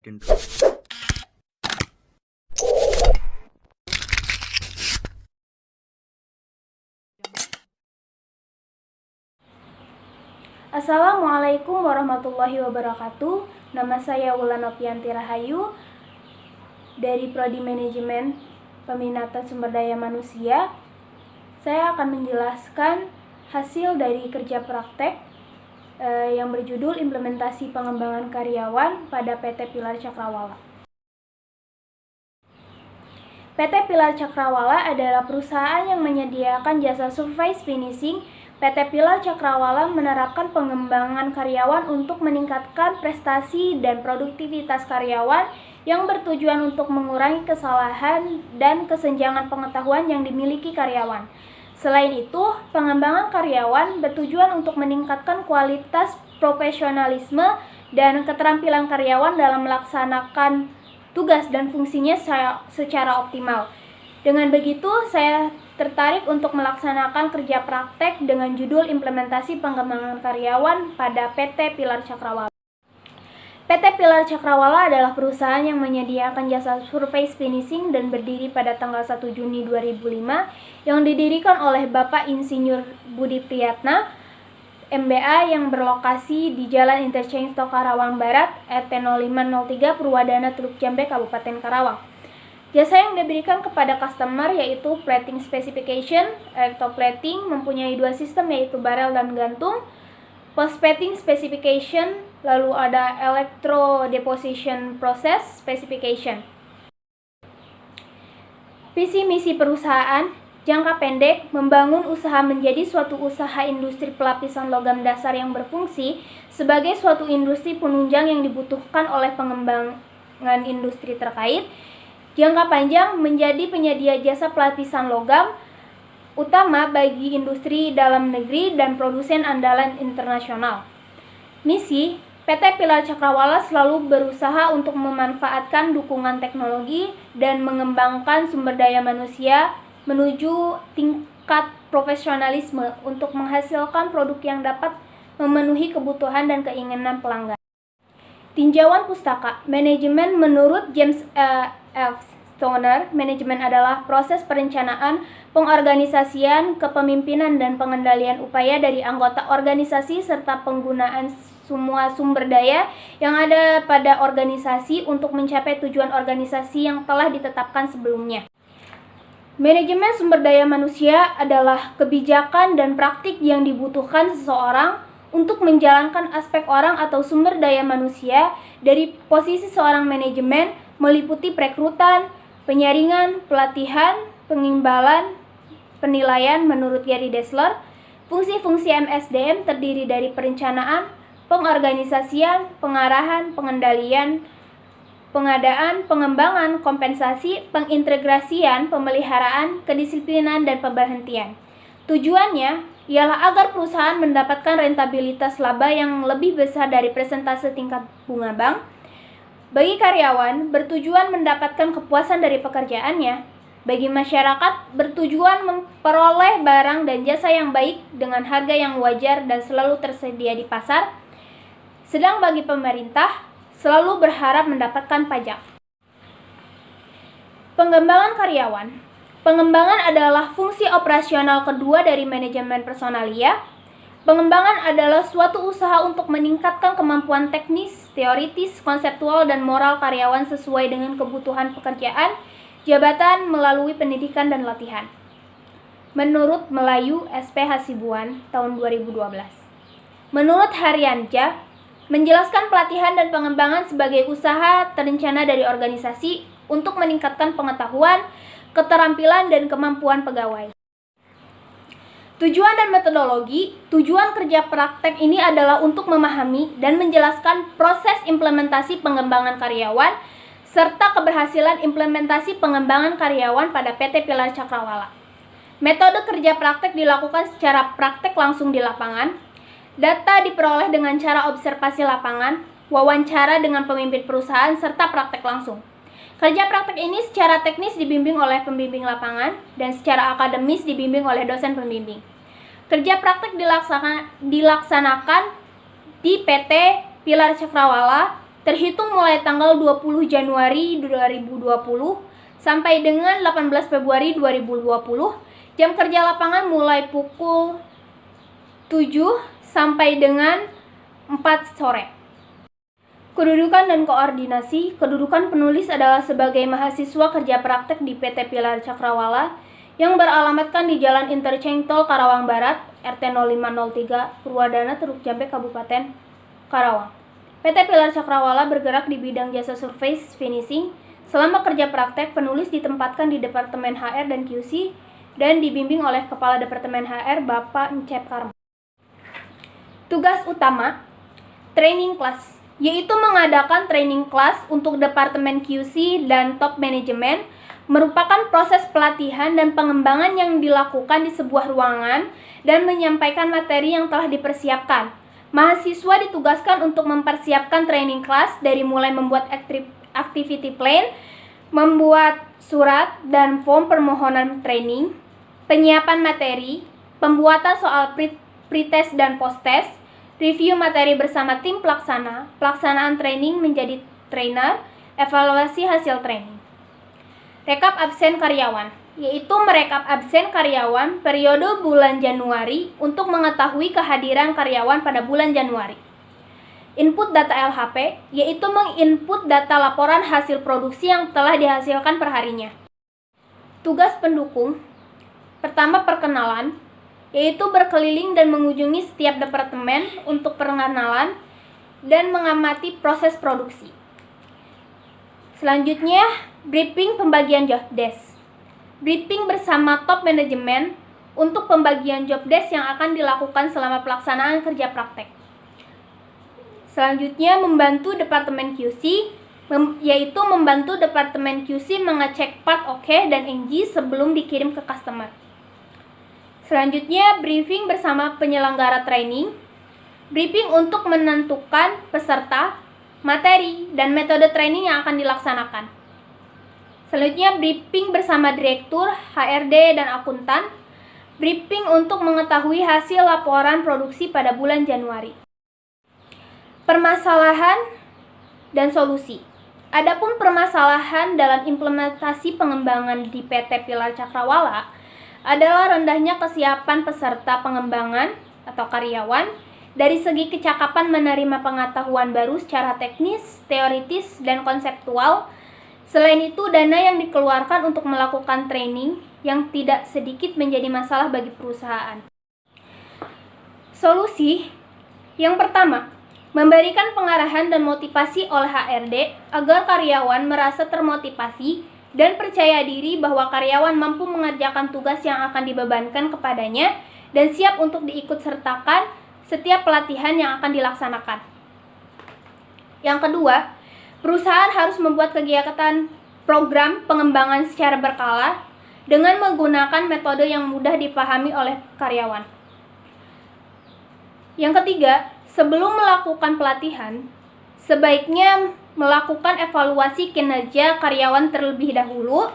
Intro. Assalamualaikum warahmatullahi wabarakatuh. Nama saya Wulan Nopianti Rahayu dari Prodi Manajemen Peminatan Sumber Daya Manusia. Saya akan menjelaskan hasil dari kerja praktek yang berjudul Implementasi Pengembangan Karyawan pada PT Pilar Cakrawala. PT Pilar Cakrawala adalah perusahaan yang menyediakan jasa surface finishing. PT Pilar Cakrawala menerapkan pengembangan karyawan untuk meningkatkan prestasi dan produktivitas karyawan yang bertujuan untuk mengurangi kesalahan dan kesenjangan pengetahuan yang dimiliki karyawan. Selain itu, pengembangan karyawan bertujuan untuk meningkatkan kualitas profesionalisme dan keterampilan karyawan dalam melaksanakan tugas dan fungsinya secara optimal. Dengan begitu, saya tertarik untuk melaksanakan kerja praktek dengan judul Implementasi Pengembangan Karyawan pada PT Pilar Cakrawala. PT Pilar Cakrawala adalah perusahaan yang menyediakan jasa surface finishing dan berdiri pada tanggal 1 Juni 2005 yang didirikan oleh Bapak Insinyur Budi Priyatna, MBA, yang berlokasi di Jalan Interchange Tol Karawang Barat, RT 0503 Purwadana, Teluk Jambe, Kabupaten Karawang. Jasa yang diberikan kepada customer yaitu plating specification, electroplating, mempunyai dua sistem yaitu barel dan gantung, post plating specification, lalu ada electro deposition process specification. Visi misi perusahaan jangka pendek, membangun usaha menjadi suatu usaha industri pelapisan logam dasar yang berfungsi sebagai suatu industri penunjang yang dibutuhkan oleh pengembangan industri terkait. Jangka panjang, menjadi penyedia jasa pelapisan logam utama bagi industri dalam negeri dan produsen andalan internasional. Misi, PT Pilar Cakrawala selalu berusaha untuk memanfaatkan dukungan teknologi dan mengembangkan sumber daya manusia menuju tingkat profesionalisme untuk menghasilkan produk yang dapat memenuhi kebutuhan dan keinginan pelanggan. Tinjauan pustaka manajemen. Menurut James F. Stoner, manajemen adalah proses perencanaan, pengorganisasian, kepemimpinan, dan pengendalian upaya dari anggota organisasi serta penggunaan semua sumber daya yang ada pada organisasi untuk mencapai tujuan organisasi yang telah ditetapkan sebelumnya. Manajemen sumber daya manusia adalah kebijakan dan praktik yang dibutuhkan seseorang untuk menjalankan aspek orang atau sumber daya manusia dari posisi seorang manajemen, meliputi perekrutan, penyaringan, pelatihan, pengimbalan, penilaian. Menurut Gary Dessler, fungsi-fungsi MSDM terdiri dari perencanaan, pengorganisasian, pengarahan, pengendalian, pengadaan, pengembangan, kompensasi, pengintegrasian, pemeliharaan, kedisiplinan, dan pemberhentian. Tujuannya ialah agar perusahaan mendapatkan rentabilitas laba yang lebih besar dari persentase tingkat bunga bank. Bagi karyawan, bertujuan mendapatkan kepuasan dari pekerjaannya. Bagi masyarakat, bertujuan memperoleh barang dan jasa yang baik dengan harga yang wajar dan selalu tersedia di pasar. Sedang bagi pemerintah, selalu berharap mendapatkan pajak. Pengembangan karyawan. Pengembangan adalah fungsi operasional kedua dari manajemen personalia. Pengembangan adalah suatu usaha untuk meningkatkan kemampuan teknis, teoritis, konseptual, dan moral karyawan sesuai dengan kebutuhan pekerjaan, jabatan melalui pendidikan dan latihan. Menurut Melayu SP Hasibuan tahun 2012. Menurut Haryanca, menjelaskan pelatihan dan pengembangan sebagai usaha terencana dari organisasi untuk meningkatkan pengetahuan, keterampilan, dan kemampuan pegawai. Tujuan dan metodologi. Tujuan kerja praktek ini adalah untuk memahami dan menjelaskan proses implementasi pengembangan karyawan serta keberhasilan implementasi pengembangan karyawan pada PT Pilar Cakrawala. Metode kerja praktek dilakukan secara praktek langsung di lapangan. Data diperoleh dengan cara observasi lapangan, wawancara dengan pemimpin perusahaan, serta praktek langsung. Kerja praktek ini secara teknis dibimbing oleh pembimbing lapangan dan secara akademis dibimbing oleh dosen pembimbing. Kerja praktek dilaksanakan di PT Pilar Cakrawala terhitung mulai tanggal 20 Januari 2020 sampai dengan 18 Februari 2020. Jam kerja lapangan mulai pukul 7 sampai dengan 4 sore. Kedudukan dan koordinasi. Kedudukan penulis adalah sebagai mahasiswa kerja praktek di PT Pilar Cakrawala yang beralamatkan di Jalan Interchange Tol Karawang Barat, RT 0503, Purwadana, Teluk Jambe, Kabupaten Karawang. PT Pilar Cakrawala bergerak di bidang jasa surface finishing. Selama kerja praktek, penulis ditempatkan di Departemen HR dan QC dan dibimbing oleh Kepala Departemen HR, Bapak Encep Karma. Tugas utama, training class, yaitu mengadakan training class untuk Departemen QC dan top manajemen, merupakan proses pelatihan dan pengembangan yang dilakukan di sebuah ruangan dan menyampaikan materi yang telah dipersiapkan. Mahasiswa ditugaskan untuk mempersiapkan training class dari mulai membuat activity plan, membuat surat dan form permohonan training, penyiapan materi, pembuatan soal pretest dan post-test, review materi bersama tim pelaksana, pelaksanaan training menjadi trainer, evaluasi hasil training. Rekap absen karyawan, yaitu merekap absen karyawan periode bulan Januari untuk mengetahui kehadiran karyawan pada bulan Januari. Input data LHP, yaitu menginput data laporan hasil produksi yang telah dihasilkan perharinya. Tugas pendukung, pertama perkenalan, yaitu berkeliling dan mengunjungi setiap departemen untuk perkenalan dan mengamati proses produksi. Selanjutnya, briefing pembagian job desk. Briefing bersama top manajemen untuk pembagian job desk yang akan dilakukan selama pelaksanaan kerja praktek. Selanjutnya, membantu Departemen QC, yaitu membantu Departemen QC mengecek part OK dan NG sebelum dikirim ke customer. Selanjutnya, briefing bersama penyelenggara training. Briefing untuk menentukan peserta, materi, dan metode training yang akan dilaksanakan. Selanjutnya, briefing bersama direktur, HRD, dan akuntan. Briefing untuk mengetahui hasil laporan produksi pada bulan Januari. Permasalahan dan solusi. Adapun permasalahan dalam implementasi pengembangan di PT Pilar Cakrawala adalah rendahnya kesiapan peserta pengembangan atau karyawan dari segi kecakapan menerima pengetahuan baru secara teknis, teoritis, dan konseptual. Selain itu, dana yang dikeluarkan untuk melakukan training yang tidak sedikit menjadi masalah bagi perusahaan. Solusi yang pertama, memberikan pengarahan dan motivasi oleh HRD agar karyawan merasa termotivasi dan percaya diri bahwa karyawan mampu mengerjakan tugas yang akan dibebankan kepadanya dan siap untuk diikut sertakan setiap pelatihan yang akan dilaksanakan. Yang kedua, perusahaan harus membuat kegiatan program pengembangan secara berkala dengan menggunakan metode yang mudah dipahami oleh karyawan. Yang ketiga, sebelum melakukan pelatihan, sebaiknya melakukan evaluasi kinerja karyawan terlebih dahulu,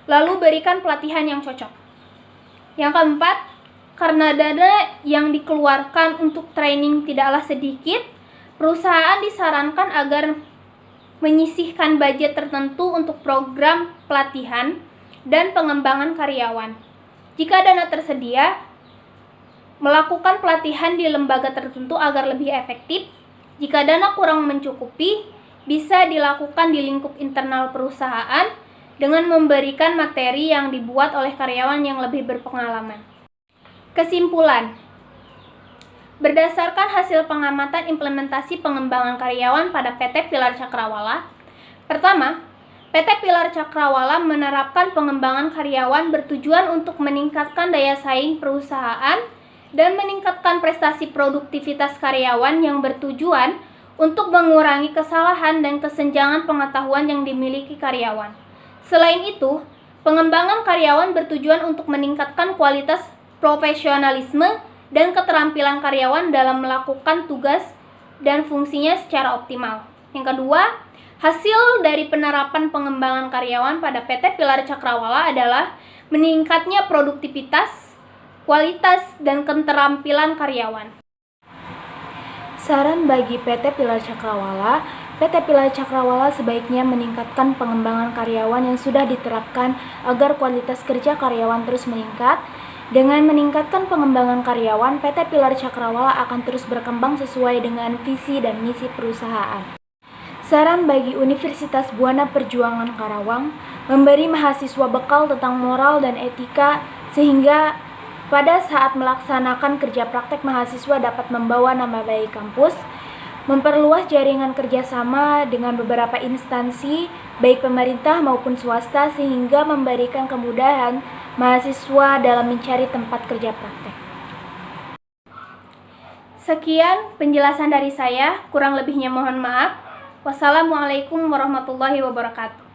lalu berikan pelatihan yang cocok. Yang keempat, karena dana yang dikeluarkan untuk training tidaklah sedikit, perusahaan disarankan agar menyisihkan budget tertentu untuk program pelatihan dan pengembangan karyawan. Jika dana tersedia, melakukan pelatihan di lembaga tertentu agar lebih efektif. Jika dana kurang mencukupi, bisa dilakukan di lingkup internal perusahaan dengan memberikan materi yang dibuat oleh karyawan yang lebih berpengalaman. Kesimpulan, berdasarkan hasil pengamatan implementasi pengembangan karyawan pada PT Pilar Cakrawala, pertama, PT Pilar Cakrawala menerapkan pengembangan karyawan bertujuan untuk meningkatkan daya saing perusahaan dan meningkatkan prestasi produktivitas karyawan yang bertujuan untuk mengurangi kesalahan dan kesenjangan pengetahuan yang dimiliki karyawan. Selain itu, pengembangan karyawan bertujuan untuk meningkatkan kualitas profesionalisme dan keterampilan karyawan dalam melakukan tugas dan fungsinya secara optimal. Yang kedua, hasil dari penerapan pengembangan karyawan pada PT Pilar Cakrawala adalah meningkatnya produktivitas, kualitas, dan keterampilan karyawan. Saran bagi PT Pilar Cakrawala, PT Pilar Cakrawala sebaiknya meningkatkan pengembangan karyawan yang sudah diterapkan agar kualitas kerja karyawan terus meningkat. Dengan meningkatkan pengembangan karyawan, PT Pilar Cakrawala akan terus berkembang sesuai dengan visi dan misi perusahaan. Saran bagi Universitas Buana Perjuangan Karawang, memberi mahasiswa bekal tentang moral dan etika sehingga pada saat melaksanakan kerja praktek mahasiswa dapat membawa nama baik kampus, memperluas jaringan kerjasama dengan beberapa instansi, baik pemerintah maupun swasta, sehingga memberikan kemudahan mahasiswa dalam mencari tempat kerja praktek. Sekian penjelasan dari saya, kurang lebihnya mohon maaf. Wassalamualaikum warahmatullahi wabarakatuh.